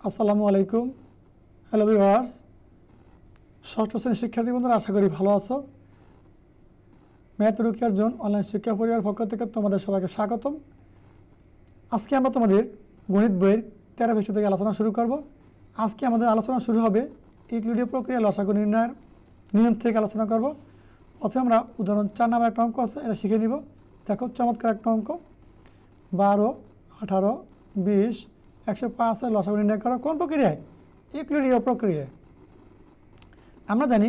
আসসালামু আলাইকুম। Hello viewers, ষষ্ঠ শ্রেণীর শিক্ষার্থী বন্ধুরা, আশা করি ভালো আছো। ম্যাথ রুকিয়ার জোন অনলাইন শিক্ষা পরিবার পক্ষ থেকে তোমাদের সবাইকে স্বাগতম। আজকে আমরা তোমাদের গণিত বইয়ের 13 পৃষ্ঠা থেকে আলোচনা শুরু করব। আজকে আমাদের আলোচনা শুরু হবে ইউক্লিডীয় প্রক্রিয়া লসাগু নির্ণয়ের নিয়ম থেকে আলোচনা করব। প্রথমে আমরা উদাহরণ 4 নাম্বার একটা অঙ্ক আছে, এটা শিখে নিব। দেখো, চমৎকার একটা অঙ্ক। 12, 18, 20, 105 লসাগু নির্ণয় করো। কোন প্রক্রিয়ায়? ইউক্লিডীয় প্রক্রিয়ায়। আমরা জানি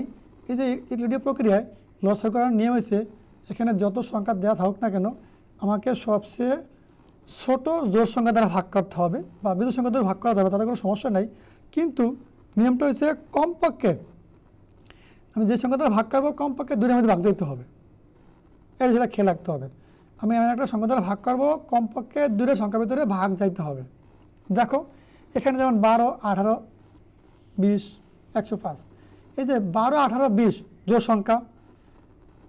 এই যে ইউক্লিডীয় প্রক্রিয়ায় লসাগু করার নিয়ম হয়েছে, এখানে যত সংখ্যা দেওয়া থাকুক না কেন, আমাকে সবচেয়ে ছোট জোড় সংখ্যা দ্বারা ভাগ করতে হবে, বা বিজোড় সংখ্যা দ্বারা ভাগ করা যাবে, তাতে কোনো সমস্যা নাই। কিন্তু নিয়মটা হচ্ছে কমপক্ষে আমি যে সংখ্যা দ্বারা ভাগ করবো কমপক্ষে 2 এর মধ্যে ভাগ দিতে হবে। এটা সেটা খেয়াল রাখতে হবে। আমি এমন একটা সংখ্যা দ্বারা ভাগ করবো, কমপক্ষে 2 সংখ্যার ভিতরে ভাগ যাইতে হবে। দেখো, এখানে যেমন 12, 18, 20, 105, এই যে 12, 18, 20 জোড় সংখ্যা।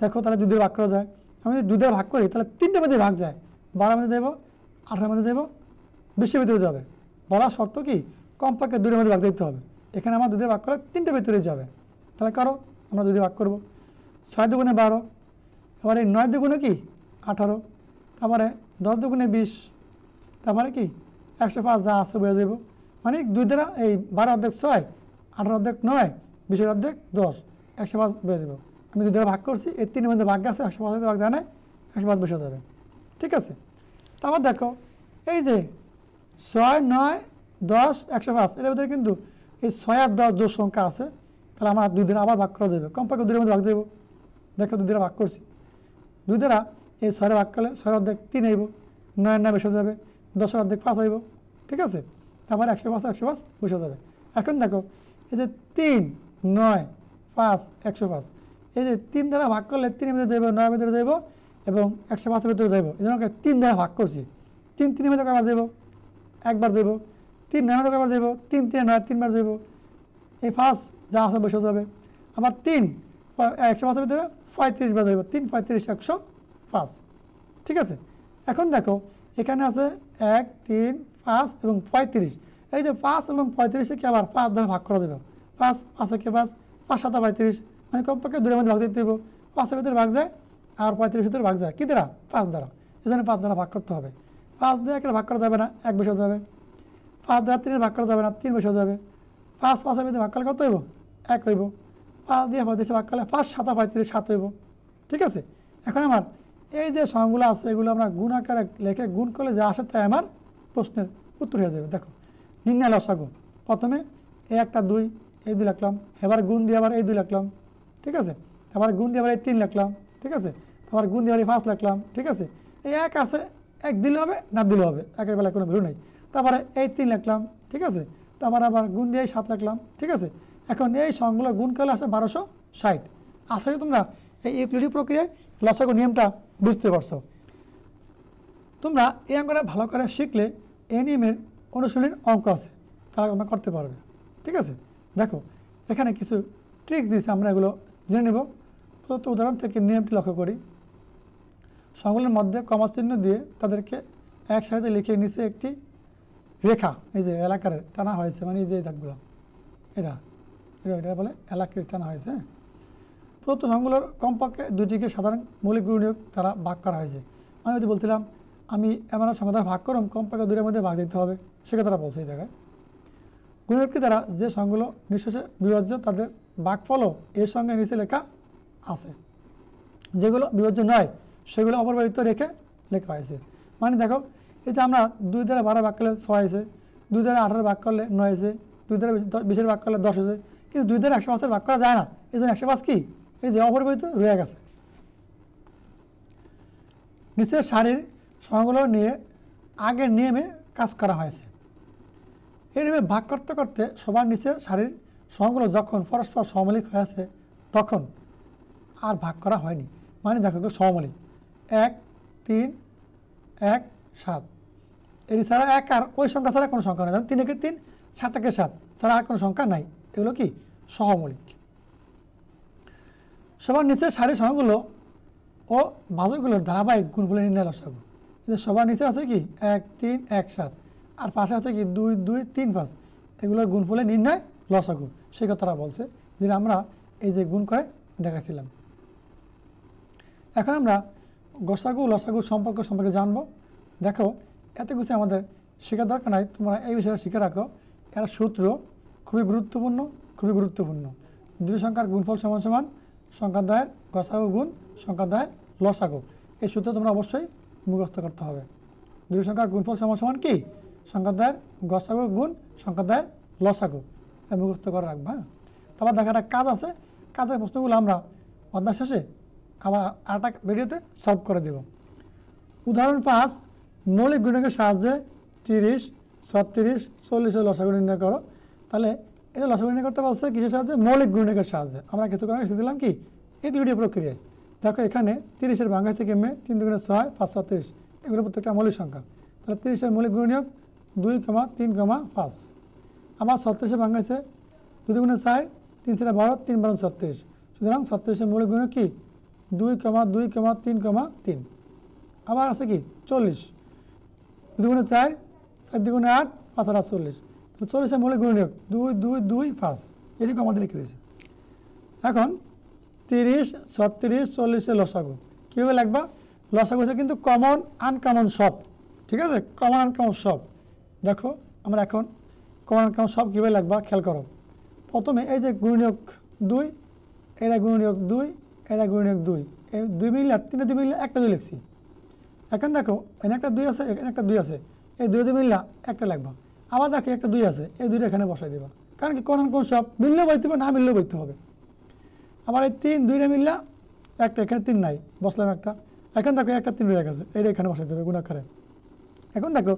দেখো, তাহলে 2 দিয়ে ভাগ করা যায়। আমি যদি 2 দিয়ে ভাগ করি তাহলে 3টে মধ্যে ভাগ যায়। 12 মধ্যে যাবো, 18 মধ্যে যাবো, 20-এর ভিতরে যাবে। বলা শর্ত কি, কমপক্ষে 2 এর মধ্যে ভাগ দিতে হবে। এখানে আমার 2 দিয়ে ভাগ করলে 3টে ভিতরে যাবে। তাহলে কারো আমরা 2 দিয়ে ভাগ করবো। 6 দুগুণে 12, এবারে 9 দুগুণে কি 18, তারপরে 10 দুগুণে 20, তারপরে কি 105 যা আছে বয়ে যাব। মানে 2 দ্বারা এই 12 অর্ধেক 6, 18 অর্ধেক 9, 20 অর্ধেক 10, 105 বয়ে যাব। আমি 2 দ্বারা ভাগ করছি, এই 3 মধ্যে ভাগ আছে, 105 ভাগ জানে, 105 বসে যাবে। ঠিক আছে। তারপর দেখো, এই যে 6, 9, 10, 105 এর ভিতরে কিন্তু এই 6 আর 10 জোড় সংখ্যা আছে। তাহলে আমার 2 দ্বারা আবার ভাগ করা যাবে, কমপক্ষে 2 এর মধ্যে ভাগ যাব। দেখো, 2 দ্বারা ভাগ করছি। 2 দ্বারা এই 6 ভাগ করলে 6 অর্ধেক 3 আইব, 9 9 বসে যাবে, 10 অর্ধেক 5 আইব। ঠিক আছে। তারপর 105 বসে যাবে। এখন দেখো, এই যে 3, 9, 5, 105, এই যে 3 দ্বারা ভাগ করলে 3 এর ভিতরে যাইব, 9 এর ভিতরে যাইব এবং 105 এর ভিতরে যাইব। এই জন্য 3 দ্বারা ভাগ করছি। 3 3 এর ভিতরে কয়বার যাইব? একবার যাইব। 3 9 এর ভিতরে কয়বার যাইব? 3 3 9 3বার যাইব। এই 5 যা আছে বসে যাবে। আবার 3 105 এর ভিতরে 35 বার যাইব। 3 35 105। ঠিক আছে। এখন দেখো, এখানে আছে 1 3 5 এবং 35। এই যে 5 এবং 35কে আবার 5 দ্বারা ভাগ করা যাবে। 5 5 একে 5, 5 7 35, মানে কমপক্ষে 2 এর মধ্যে ভাগ দিতে হবে। 5 এর ভিতরে ভাগ যায় আর 35 এর ভিতরে ভাগ যায় কি দ্বারা? 5 দ্বারা। এই জন্য 5 দ্বারা ভাগ করতে হবে। 5 দিয়ে 1 ভাগ করা যাবে না, 1 বসে যাবে। 5 দ্বারা 3 ভাগ করা যাবে না, 3 বসে যাবে। 5 5 এর ভিতরে ভাগ করলে কত হইব? 1 হইব। 5 দিয়ে 35 ভাগ করলে 5 7 35 7 হইব। ঠিক আছে। এখন আমার এই যে সংখ্যাগুলো আছে, এগুলো আমরা গুণ আকারে লেখে গুণ করলে যা আসে তাই আমার প্রশ্নের উত্তর হয়ে যাবে। দেখো, নির্ণয় লসাগু। প্রথমে এই একটা 2, এই 2 লিখলাম। এবার গুণ দিয়ে আবার এই 2 লিখলাম। ঠিক আছে। আবার গুণ দিয়ে আবার এই 3 লিখলাম। ঠিক আছে। আবার গুণ দিয়ে আবার এই 5 লিখলাম। ঠিক আছে। এই 1 আছে, 1 দিলে হবে না দিলে হবে, একের বেলায় কোনো ভ্যালু নেই। তারপরে এই 3 লিখলাম। ঠিক আছে। তারপর আবার গুণ দিয়ে 7 লিখলাম। ঠিক আছে। এখন এই সংখ্যাগুলো গুণ করলে আসে 1260। আশা করি তোমরা এই ইউক্লিডীয় প্রক্রিয়ায় লসাগু নিয়মটা বুঝতে পারছো। তোমরা এই অঙ্কটা ভালো করে শিখলে এই নিয়মের অনুশীলনের অঙ্ক আছে, তারা তোমরা করতে পারবে। ঠিক আছে। দেখো, এখানে কিছু ট্রিক্স দিয়েছে, আমরা এগুলো জেনে নেব। প্রদত্ত উদাহরণ থেকে নিয়মটি লক্ষ্য করি। সংখ্যাগুলোর মধ্যে কমা চিহ্ন দিয়ে তাদেরকে একসাথে লিখে নিচে একটি রেখা, এই যে এলাকার টানা হয়েছে, মানে এই যে দাগগুলো, এটা এটা বলে এলাকার টানা হয়েছে। প্রদত্ত সংখ্যাগুলোর কমপক্ষে 2টিকে সাধারণ মৌলিক গুণনীয়ক দ্বারা ভাগ করা হয়েছে। আমি যদি বলছিলাম আমি এমন সংখ্যা দ্বারা ভাগ করুন, কমপক্ষে 2 এর মধ্যে ভাগ দিতে হবে, সেটা তারা বলছে এই জায়গায়। গুণনীয়কটি দ্বারা যে সংখ্যাগুলো নিঃশেষে বিভাজ্য তাদের ভাগফলও এর সঙ্গে নিচে লেখা আছে। যেগুলো বিভাজ্য নয় সেগুলো অপরিবর্তিত রেখে লেখা হয়েছে। মানে দেখো, এই যে আমরা 2 দ্বারা 12 ভাগ করলে 6 হয়েছে, 2 দ্বারা 18 ভাগ করলে 9 হয়েছে, 2 দ্বারা 20 ভাগ করলে 10 হয়েছে, কিন্তু 2 দ্বারা 105 ভাগ করা যায় না। এই জন্য 105 কি, এই যে অপরিবর্তিত রয়ে গেছে। নিচের সারির সংখ্যাগুলো নিয়ে আগের নিয়মে কাজ করা হয়েছে। এই নিয়মে ভাগ করতে করতে সবার নিচের সারির সংখ্যাগুলো যখন পরস্পর সমমৌলিক হয়েছে তখন আর ভাগ করা হয়নি। মানে দেখো, সমমৌলিক 1 3 1 7, এর ছাড়া 1 আর ওই সংখ্যা ছাড়া কোনো সংখ্যা নেই। যেমন 3 একে 3, 7 একে 7 ছাড়া আর কোনো সংখ্যা নাই। এগুলো কি সহমৌলিক। সবার নিচের সারির সংখ্যাগুলো ও ভাজকগুলোর ধারাবাহিক গুণগুলো নির্ণয় লসাগু। সবার নিচে আছে কি 1 3 1 7, আর পাশে আছে কি 2 2 3 5। এগুলোর গুণফলে নির্ণয় লসাগু, সেই কথাটা বলছে, যেটা আমরা এই যে গুণ করে দেখাইছিলাম। এখন আমরা গসাগু লসাগু সম্পর্কে জানবো। দেখো, এত কিছু আমাদের শেখার দরকার নাই, তোমরা এই বিষয়টা শিখে রাখো। এর সূত্র খুবই গুরুত্বপূর্ণ। দুটি সংখ্যার গুণফল সমান সমান সংখ্যা দ্বয়ের গসাগু গুণ সংখ্যা দ্বয়ের লসাগু। এই সূত্র তোমরা অবশ্যই মুখস্থ করতে হবে। দুটি সংখ্যার গুণফল সমান সমান কি? সংখ্যা দ্বয়ের গসাগু গুণ সংখ্যা দ্বয়ের লসাগু। এটা মুখস্থ করে রাখবা। হ্যাঁ, তারপর দেখা একটা কাজ আছে, কাজের প্রশ্নগুলো আমরা অধ্যায় শেষে আবার আরেকটা ভিডিওতে সলভ করে দেব। উদাহরণ 5, মৌলিক গুণকের সাহায্যে 30, 36, 40 লসাগু নির্ণয় করো। তাহলে এটা লসাগু নির্ণয় করতে বলছে কিসের সাহায্যে? মৌলিক গুণকের সাহায্যে। আমরা কিছুক্ষণ আগে শিখেছিলাম কি ইউক্লিডীয় প্রক্রিয়ায়। দেখো এখানে 30-এর ভাঙা হয়েছে কেমনে? 3 দুগুণে 6, 5 36, এগুলো প্রত্যেকটা মৌলিক সংখ্যা। তাহলে 30-এর মৌলিক গুণনীয়ক 2, 3, 5। আবার 36-এর ভাঙা হয়েছে 2 দুগুণে 4, 3 4 12, 3 12 36। সুতরাং 36-এর মৌলিক গুণনীয়ক কি? 2, 2, 3, 3। আবার আছে কি 40, 2 দুগুণে 4, 4 দুগুণে 8, 5 আর 40। তাহলে 40-এর মৌলিক গুণনীয়ক 2, 2, 2, 5। এদিকে আমাদের লিখে দিয়েছে। এখন 30, 36, 40-এর লসাগু কীভাবে লিখবা? লসাগু হচ্ছে কিন্তু কমন আনকমন সব, ঠিক আছে? কমন আনকমন সব। দেখো আমরা এখন কমন আনকমন সব কীভাবে লিখবা খেয়াল করো। প্রথমে এই যে গুণনীয়ক 2, এটা গুণনীয়ক 2, এটা গুণনীয়ক 2, এই 2 মিললে 3 2 মিললে একটা 2 লিখছি। এখন দেখো এখানে একটা 2 আছে, এখানে একটা 2 আছে, এই 2 মিললা একটা লিখবা। আবার দেখো একটা 2 আছে, এই 2টা এখানে বসাই দিবা। কারণ কি কোন কোন সব মিললেও বইতে হবে, না মিললেও বইতে হবে। আবার এই 3 2টা মিললা একটা, এখানে 3 নাই, বসলাম একটা। এখন দেখো একটা 3 রয়ে গেছে, এইটা এখানে বসাই দেবে গুণাকারে। এখন দেখো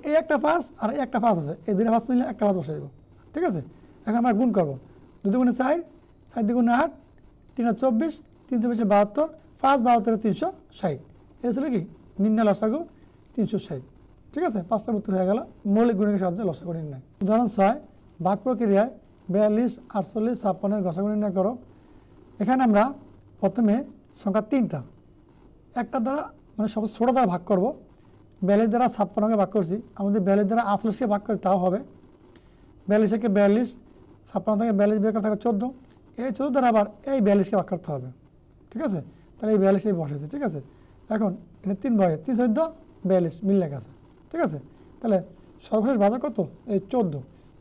এই একটা 5 আর এই একটা 5 আছে, এই 2টা 5 মিললে একটা 5 বসাই দেবো, ঠিক আছে? এখন আমরা গুণ করবো। 2 দুগুণে 4, 4 দুগুণে 8, 3 আর 24, 3 24 72, 5 72 360। এটা ছিল কি নির্ণয় লসাগু 360, ঠিক আছে? 5টা উত্তর হয়ে গেল মৌলিক গুণকের সাহায্যে লসাগু নির্ণয়। উদাহরণ 6, ভাগ প্রক্রিয়ায় 42, 48, 56-এর গসাগু নির্ণয় করো। এখানে আমরা প্রথমে সংখ্যা 3টা একটা দ্বারা মানে সবচেয়ে ছোটো দ্বারা ভাগ করব। 42 দ্বারা 56কে ভাগ করছি, আমাদের 42 দ্বারা 48কে ভাগ করে তাও হবে। 42-কে 42, 56 থেকে 42 বের করে থাকে 14, এই 14 দ্বারা আবার এই 42কে ভাগ করতে হবে, ঠিক আছে? তাহলে এই 42 বসেছে, ঠিক আছে? এখন এটা 3 ভাগে 3 14 42 মিল লেখা আছে, ঠিক আছে? তাহলে সর্বশেষ ভাজক কত? এই 14।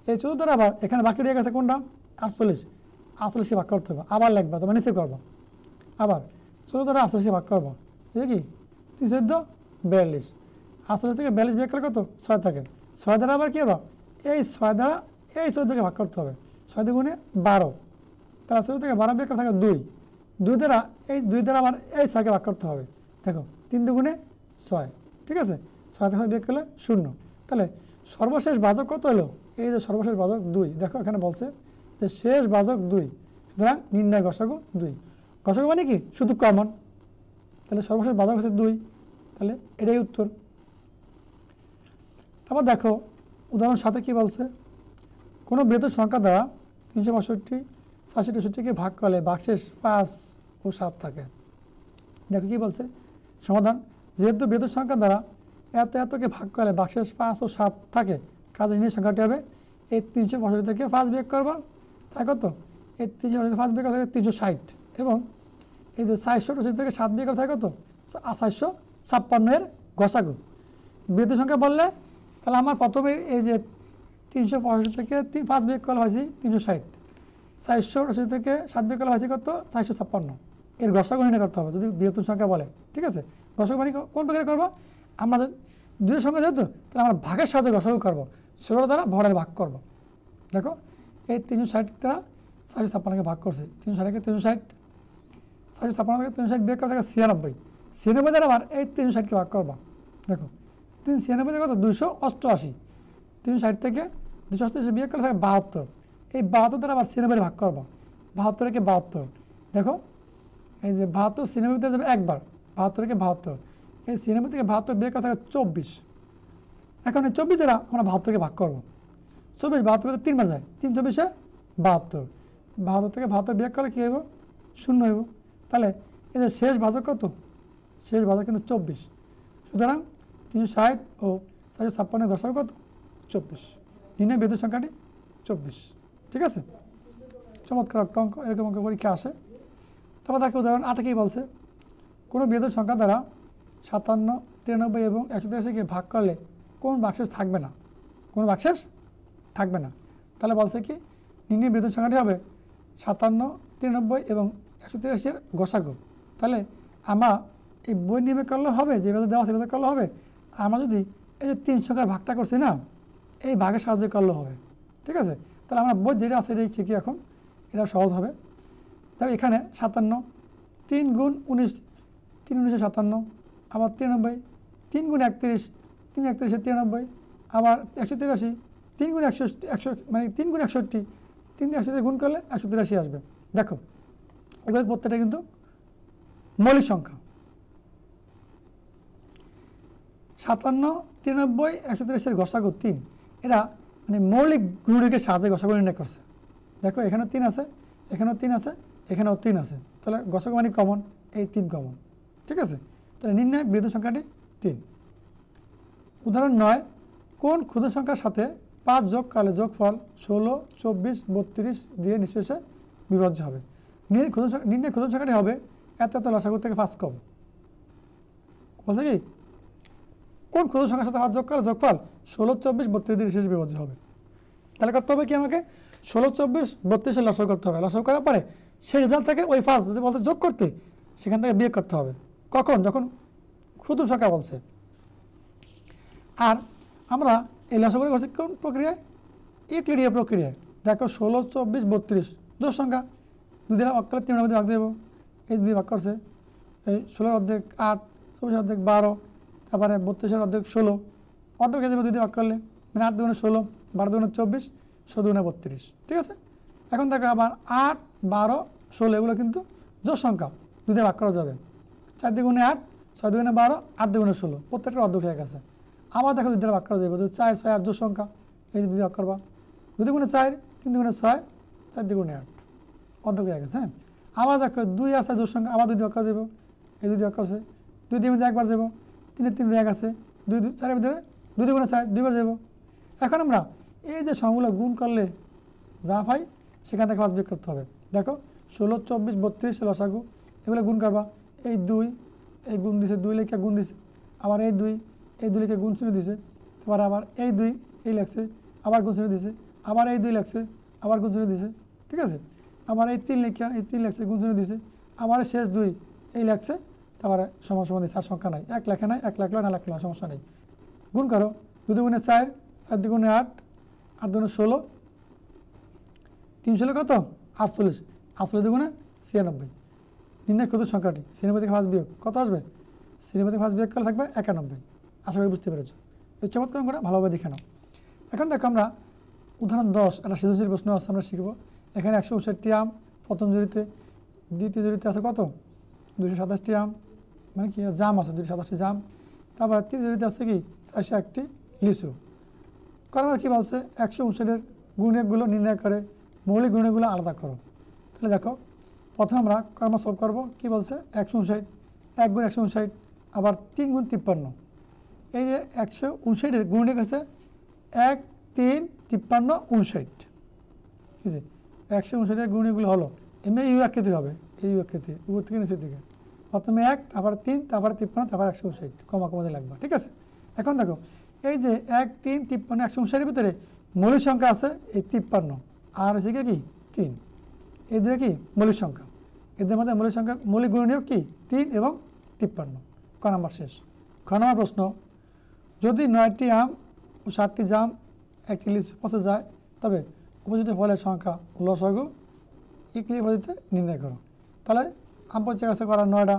এই 14 দ্বারা আবার এখানে বাকি রয়ে গেছে কোনটা? 48, 48কে ভাগ করতে হবে, আবার লিখবা, তোমার নিচে করবো। আবার 14 দ্বারা 48কে ভাগ করবো, এই কি 3 14 42, 48 থেকে 42 বের করে কত? 6 থাকে। 6 দ্বারা আবার কী হবে? এই 6 দ্বারা এই 14কে ভাগ করতে হবে, 6 দুগুণে 12। তাহলে 14 থেকে 12 বের করে থাকে 2, 2 দ্বারা এই 2 দ্বারা আবার এই 6কে ভাগ করতে হবে। দেখো 3 দুগুণে 6, ঠিক আছে? 6 থেকে বের করলে 0। তাহলে সর্বশেষ ভাজক কত হলো? এই যে সর্বশেষ ভাজক 2, দেখো এখানে বলছে যে শেষ ভাজক 2, সুতরাং নির্ণয় গসাগু 2। গসাগু মানে কি? শুধু কমন। তাহলে সর্বশেষ ভাজক হচ্ছে 2, তাহলে এটাই উত্তর। তারপর দেখো উদাহরণ 7 কী বলছে? কোনো বৃহত্তর সংখ্যা দ্বারা 365, 66, 63কে ভাগ করলে ভাগশেষ 5 ও 7 থাকে। দেখো কী বলছে সমাধান। যেহেতু বৃহত্তর সংখ্যা দ্বারা এতকে ভাগ করলে ভাগশেষ 5 ও 7 থাকে, কাজে নিয়ে সংখ্যাটি হবে এই 365 থেকে 5 বিয়োগ করবা, তাই কত? এই 365 5 বিয়োগ থাকে 360, এবং এই যে 468 থেকে 7 বিয়োগ থাকে কত? 456-এর গসাগু। বৃহত্তর সংখ্যা বললে তাহলে আমার প্রথমে এই যে 365 থেকে 5 বিয়োগ করা হয়েছে 360, 468 থেকে 7 বিয়োগ করা হয়েছে কত? 456। এর গসাগু নির্ণয় করতে হবে যদি বৃহত্তর সংখ্যা বলে, ঠিক আছে? গসাগু মানে কোন প্রকারে করবো? আমাদের দুটো সংখ্যা যেহেতু, তাহলে আমরা ভাগের সাহায্যে গসাগু করবো, 16 দ্বারা ভরের ভাগ করবো। দেখো এই 360 দ্বারা 456কে ভাগ করছে, 360কে 360, 456 থেকে 360 বিয়োগ করা থাকে 96, 96 দ্বারা আবার এই 360কে ভাগ করবা। দেখো 396 থেকে কত? 288, 360 থেকে 288 বিয়োগ করা থাকে 72, এই 72 দ্বারা আবার 96 ভাগ করবা, 72 কে 72। দেখো এই যে 72 96 দ্বারা যাবে একবার, 72 কে 72, এই 96 থেকে 72 বিয়োগ করা থাকে 24। এখন এই 24 দ্বারা আমরা 72কে ভাগ করবো, 24 72 3 বার যায়, 3 24 72, 72 থেকে 72 বিয়োগ করলে কী হইব? 0 হইব। তাহলে এই যে শেষ ভাজক কত? শেষ ভাজক কিন্তু 24, সুতরাং 360 ও 456 গসাগু কত? 24। নির্ণয় বৃহত্তর সংখ্যাটি 24। ঠিক আছে, চমৎকার একটা অঙ্ক, এরকম অঙ্ক পরীক্ষা আসে। তারপর দেখো উদাহরণ 8 কি বলছে, কোনো বৃহত্তর সংখ্যা দ্বারা 57, 93 এবং 183কে ভাগ করলে কোন ভাগশেষ থাকবে না, কোনো ভাগশেষ থাকবে না। তাহলে বলছে কি নির্ণয় বৃহত্তর সংখ্যাটি হবে 57, 93 এবং 183-এর গসাগু। তাহলে আমরা এই বই নির্ণয় করলে হবে, যেভাবে দেওয়া সেভাবে করলে হবে। আমরা যদি এই যে 3 সংখ্যার ভাগটা করছি না, এই ভাগের সাহায্যে করলে হবে। ঠিক আছে, তাহলে আমরা বই যেটা আছে এটাই শিখি এখন, এটা সহজ হবে। তবে এখানে 57, 3 গুণ 19, 3 19 57, আবার 93, 3 গুণ 31, 3 31 93, আবার 183, 3 গুণ 100 মানে 3 গুণ 61, 3 দিয়ে 100 গুণ করলে 183 আসবে। দেখো এগুলো প্রত্যেকটা কিন্তু মৌলিক সংখ্যা। 57, 93, 183-এর গসাগু 3, এরা মানে মৌলিক গুণিকের সাহায্যে গসাগু নির্ণয় করছে। দেখো এখানেও 3 আছে, এখানেও 3 আছে, এখানেও 3 আছে, তাহলে গসাগু মানে কমন, এই 3 কমন। ঠিক আছে, তাহলে নির্ণয় বৃহত্তর সংখ্যাটি 3। উদাহরণ 9, কোন ক্ষুদ্র সংখ্যার সাথে 5 যোগ করলে যোগফল 16, 24, 32 দিয়ে নিঃশেষে বিভাজ্য হবে। নির্ণয় ক্ষুদ্র সংখ্যাটি হবে এত এত লসাগু থেকে 5 কম। বলছে কি কোন ক্ষুদ্র সংখ্যার সাথে 5 যোগ করলে যোগফল 16, 24, 32 দিয়ে নিঃশেষে বিভাজ্য হবে। তাহলে করতে হবে কি আমাকে 16, 24, 32-এর লসাগু করতে হবে। লসাগু করার পরে সেই রেজাল্ট থেকে ওই 5 যদি বলছে যোগ করতে, সেখান থেকে বিয়োগ করতে হবে। কখন? যখন ক্ষুদ্র সংখ্যা বলছে। আর আমরা এই লসাগু করছি কোন প্রক্রিয়ায়? ইউক্লিডীয় প্রক্রিয়ায়। দেখো 16, 24, 32 জোড় সংখ্যা, 2 দিয়ে ভাগ করলে 3 মধ্যে ভাগ দেবো। এই 2 ভাগ করছে, এই 16 অর্ধেক 8, 24 অর্ধেক 12, তারপরে 32 অর্ধেক 16, অর্ধেক হয়ে যাবে 2 দিয়ে ভাগ করলে, মানে 8 দুগুণে 16, 12 দুগুণে 24, 16 দুগুণে 32। ঠিক আছে, এখন দেখো আবার 8, 12, 16 এগুলো কিন্তু জোড় সংখ্যা, 2 দিয়ে ভাগ করা যাবে। 4 দুগুণে 8, 6 দুগুণে 12, 8 দুগুণে 16, প্রত্যেকটা অর্ধেক হয়ে গেছে। আবার দেখো 2 দিয়ে ভাগ করা যাবে, 4, 6, 8 জোড় সংখ্যা, এই 2 দিয়ে ভাগ করবা, 2 দুগুণে 4, 3 দুগুণে 6, 4 দুগুণে 8, অর্ধেক হয়ে গেছে। হ্যাঁ, আবার দেখো 2 আর 6 জোড় সংখ্যা, আবার 2 দিয়ে ভাগ করা যাবে, এই 2 দিয়ে ভাগ করছে, 2 দিয়ে মধ্যে একবার যাবো, 3 3 হয়ে গেছে, 2 4 ভিতরে 2 দুগুণে 4, 2বার যাবো। এখন আমরা এই যে সংখ্যাগুলো গুণ করলে যা পাই সেখান থেকে 5 বিয়োগ করতে হবে। দেখো 16, 24, 32 লসাগু, এগুলো গুণ করবা, এই 2 এই গুণ দিছে, 2 লেখা গুণ দিছে, আবার এই 2 লেখা গুণ চিহ্ন দিছে, তারপর আবার এই 2 এই লেখছে, আবার গুণ চিহ্ন দিছে, আবার এই 2 লেখছে, আবার গুণ চিহ্ন দিছে। ঠিক আছে, আবার এই 3 লেখা, এই 3 লেখছে, গুণ চিহ্ন দিছে, আবার শেষ 2 এই লেখছে, তারপরে সমস্যা দিচ্ছে। আর সংখ্যা নাই, 1 লেখা নাই, 1 লেখলো না লেখলো, সমস্যা নেই। গুণ করো, 2 দুগুণে 4, 4 দুগুণে 8, 8 দুগুণে 16, 3 16 কত? 48, 48 দুগুণে 96। নির্ণয় ক্ষুদ্র সংখ্যাটি, 96 থেকে 5 বিয়োগ কত আসবে? 96 থেকে 5 বিয়োগ করলে থাকবে 91। আশা করি বুঝতে পেরেছো। এই চমৎকার অঙ্কটা ভালোভাবে দেখে নাও। এখন দেখো আমরা উদাহরণ 10 একটা সৃজনশীল প্রশ্ন আছে, আমরা শিখব। এখানে 159টি আম প্রথম জুড়িতে, দ্বিতীয় জুড়িতে আছে কত? 227টি আম, মানে কি জাম আছে 227টি জাম, তারপর তৃতীয় জুড়িতে আছে কি 401টি লিচু। কর্মের কী বলছে? 159-এর গুণিতকগুলো নির্ণয় করে মৌলিক গুণিতকগুলো আলাদা করো। তাহলে দেখো প্রথমে আমরা কর্ম সলভ করবো। কী বলছে? 159, 1 গুণ 159, আবার 3 গুণ 53। এই যে 159-এর গুণিতক আছে 1, 3, 53, 59। ঠিক আছে, 159-এর গুণিতকগুলো হলো এমনি ইউ আকৃতির হবে, এই ইউ আকৃতি উপর থেকে নিচের দিকে। প্রথমে 1, তারপর 3, তারপর 53, তারপর 159, কমা কমা দিয়ে লাগবে। ঠিক আছে, এখন দেখো এই যে 1, 3, 53, 159-এর ভিতরে মৌলিক সংখ্যা আছে এই 53, আর হচ্ছে কি 3, এই দুটো কি মৌলিক সংখ্যা। এদের মধ্যে মৌলিক সংখ্যা মৌলিক গুণনীয়ক কি 3 এবং 53। ক নাম্বার শেষ। খ নাম্বার প্রশ্ন, যদি 9টি আম ও 7টি জাম 1টি লিচু পচে যায়, তবে উপযুক্ত ফলের সংখ্যা লসাগু ইউক্লিডীয় পদ্ধতিতে নির্ণয় করো। তাহলে আম পচে গেছে করা 9টা,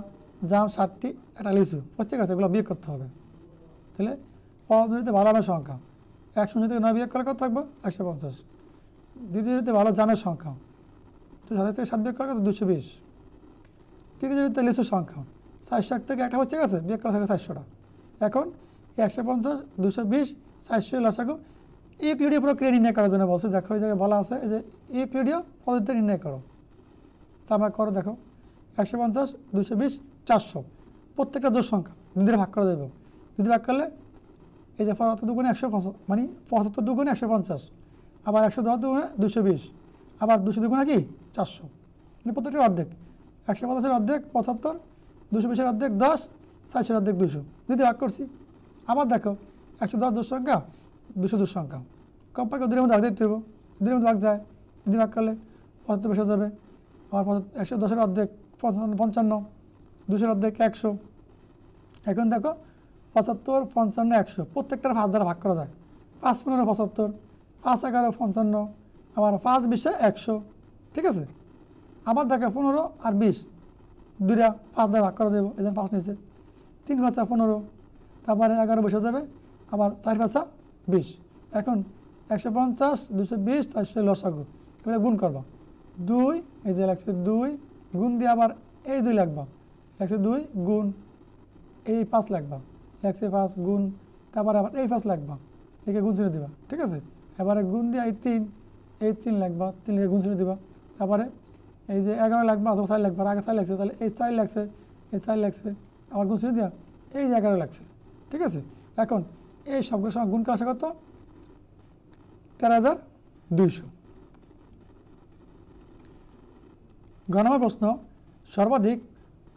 জাম 7টি, একটা লিচু পচে গেছে, এগুলো বিয়োগ করতে হবে। তাহলে পদ্ধতিতে ভালো আমের সংখ্যা 159 থেকে 9 বিয়োগ করলে কত থাকবে? 150। দ্বিতীয় জুড়িতে ভালো জামের সংখ্যা 227 থেকে 7 বিয়োগ করলে কত? 220। তৃতীয় জুড়িতে লিচুর সংখ্যা 401 থেকে একটা পচে গেছে, বিয়োগ করা থাকে 400টা। এখন 150, 220, 400 লসাগু ইউক্লিডীয় প্রক্রিয়া নির্ণয় করার জন্য বলছে। দেখো এই জায়গায় বলা আছে এই যে ইউক্লিডীয় পদ্ধতিতে নির্ণয় করো। তা আমরা করো, দেখো 150, 220, 400 প্রত্যেকটা জোড় সংখ্যা 2 দিয়ে ভাগ করা যাবে। 2 দিয়ে ভাগ করলে এই যে 75 দুগুণে 150, মানে 75 দুগুণে 150, আবার 110 দুগুণে 220, আবার 200 দুগুণে কি 400, মানে প্রত্যেকটার অর্ধেক। 150-এর অর্ধেক 75, 220-এর অর্ধেক 10, 400-এর অর্ধেক 200, দুইতে ভাগ করছি। আবার দেখো 110 দোষ সংখ্যা, 200 দোষ সংখ্যা, কমপক্ষে 2-এর মধ্যে ভাগ দিতে হবে, 2-এর মধ্যে ভাগ যায়, 2 ভাগ করলে 75 বসে যাবে। আবার 110-এর অর্ধেক 55, 200-এর অর্ধেক 100। এখন দেখো 75, 55, 100 প্রত্যেকটার 5 দ্বারা ভাগ করা যায়। 5 15 75, 5 11 55, আবার 5 20 100, ঠিক আছে। আবার দেখো 15 আর 20 দুইটা 5 দ্বারা ভাগ করা দেবো, এই জন্য 5 নিচে। 3 5 15, তারপরে 11 বসে যাবে, আবার 4 5 20। এখন 150, 220, 400 লসাগু, এবারে গুণ করবা। 2 এই যে লাগছে 2 গুণ দিয়ে আবার এই 2 লাগবা, লাগছে 2 গুণ এই 5 লাগবা, লাগছে 5 গুণ, তারপরে আবার এই 5 লাগবা, লিখে গুণ চিহ্ন দিবা, ঠিক আছে। এবারে গুণ দিয়ে এই 3 লাগবা, 3 লিখে গুণ চিহ্ন দিবা। তারপরে এই যে 11 লাগবা অথবা 4 লাগবা, আগে 4 লাগছে, তাহলে এই 4 লাগছে, এই 4 লাগছে, আবার গুণ চিহ্ন দিয়া এই যে 11 লাগছে, ঠিক আছে। এখন এই সবগুলোর সঙ্গে গুণ করা আসে কত? 13,200। গ নম্বর প্রশ্ন, সর্বাধিক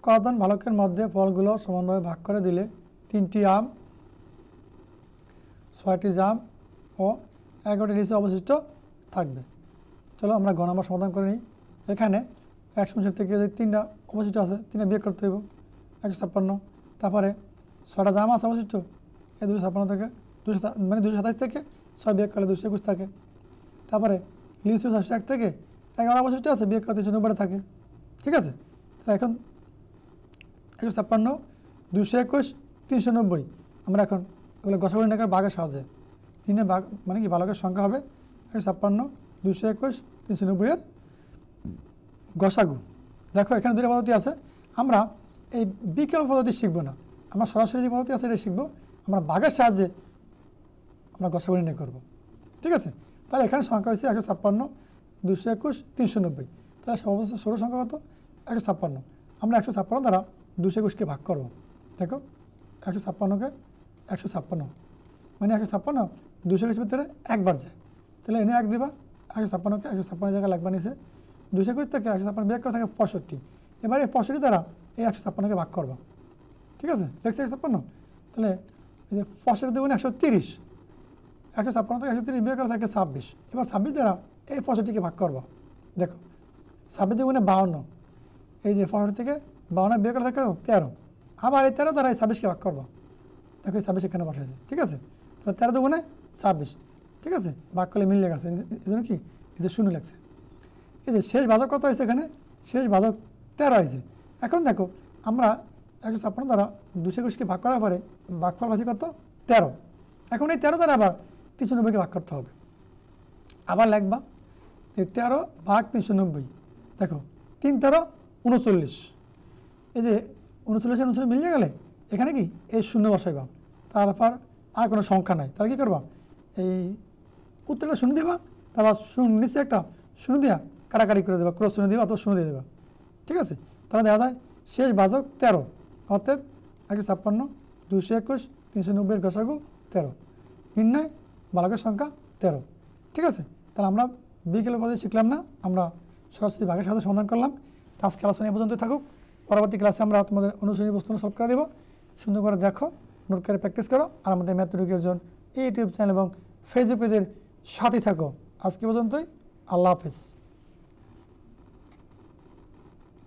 কতজন বালকের মধ্যে ফলগুলো সমানভাবে ভাগ করে দিলে 3টি আম, 6টি জাম ও 11টি লিচু অবশিষ্ট থাকবে? চলো আমরা গ নম্বর সমাধান করে নিই। এখানে 150 থেকে যে 3টা অবশিষ্ট আছে, 3টা বিয়োগ করতে হবে, 156। তারপরে 6টা জাম আছে অবশিষ্ট, এই 256 থেকে 227 থেকে 6 বিয়োগ করলে 221 থাকে। তারপরে লিচু 701 থেকে 11 অবশিষ্ট আছে, বিয়োগ করলে 390 থাকে, ঠিক আছে। তাহলে এখন 156, 221, 390, আমরা এখন এগুলো গসাগু নির্ণয় বাঘের সাহায্যে নির্ণয় বাঘ মানে কি বালকের সংখ্যা হবে 156, 221, 390 এর গসাগু। দেখো এখানে 2টা পদ্ধতি আছে, আমরা এই বিকল্প পদ্ধতি শিখবো না, আমরা সরাসরি যে পদ্ধতি আছে এটা শিখবো। আমরা বাঘের সাহায্যে আমরা গসাগু নির্ণয় করবো, ঠিক আছে। তাহলে এখানে সংখ্যা হচ্ছে 156, 221, 390, তাহলে সর্বোচ্চ ষোলো সংখ্যা কত? 156। আমরা 156 দ্বারা 221কে ভাগ করবো। দেখো 156কে 156, মানে 156 221 ভিতরে একবার যায়, তাহলে এনে 1 দিবা, 156কে 156 জায়গায় লাগবা নিচে, 221 থেকে 156 বিয়োগ করে থাকে 65। এবারে 65 দ্বারা এই 156কে ভাগ করবা, ঠিক আছে। দেখছি 156, তাহলে এই যে 65 দুগুণে 130, 156 থেকে 130 বিয়োগ করা থাকে 26। এবার 26 দ্বারা এই 65কে ভাগ করবা। দেখো 26 দুগুণে 52, এই যে 65 থেকে 52 বিয়োগ করা থাকে 13, আবার এই 13 দ্বারা এই 26কে ভাগ করবা। দেখো এই 26 এখানে বসেছে, ঠিক আছে। তাহলে 13 দুগুণে 26, ঠিক আছে, ভাগ করলে মিলে গেছে, এই জন্য কি এই যে 0 লাগছে। এই যে শেষ ভাজক কত হয়েছে? এখানে শেষ ভাজক 13 হয়েছে। এখন দেখো আমরা 156 দ্বারা 221কে ভাগ করার পরে ভাগফল পাচ্ছি কত? 13। এখন এই 13 দ্বারা আবার 390কে ভাগ করতে হবে, আবার লিখবা এই 13 ভাগ 390। দেখো 3 13 39, এই যে 39 মিলিয়ে গেলে এখানে কি এই 0 বসাইবা, তারপর আর কোনো সংখ্যা নাই, তাহলে কী করবা? এই উত্তরটা 0 দিবা, তারপর নিচে একটা 0 দিয়া কাটাকাটি করে দেবা, ক্রস 0 দিবা অথবা 0 দিয়ে দেবা, ঠিক আছে। তাহলে দেখা যায় শেষ ভাজক 13, অতএব 156, 221, 390 গসাগু 13, নির্ণয় বালকের সংখ্যা 13, ঠিক আছে। তাহলে আমরা বিকেলের পদ্ধতি শিখলাম না, আমরা সরাসরি ভাগের সাথে সমাধান করলাম। আজকে আলোচনা এই পর্যন্তই থাকুক, পরবর্তী ক্লাসে আমরা তোমাদের অনুশীলনী প্রশ্ন সলভ করে দেবো। সুন্দর করে দেখো, নোট করে প্র্যাকটিস করো, আর আমাদের ম্যাথমেটিক্যাল জোন ইউটিউব চ্যানেল এবং ফেসবুক পেজের সাথে থাকো। আজকে পর্যন্তই, আল্লাহ হাফেজ।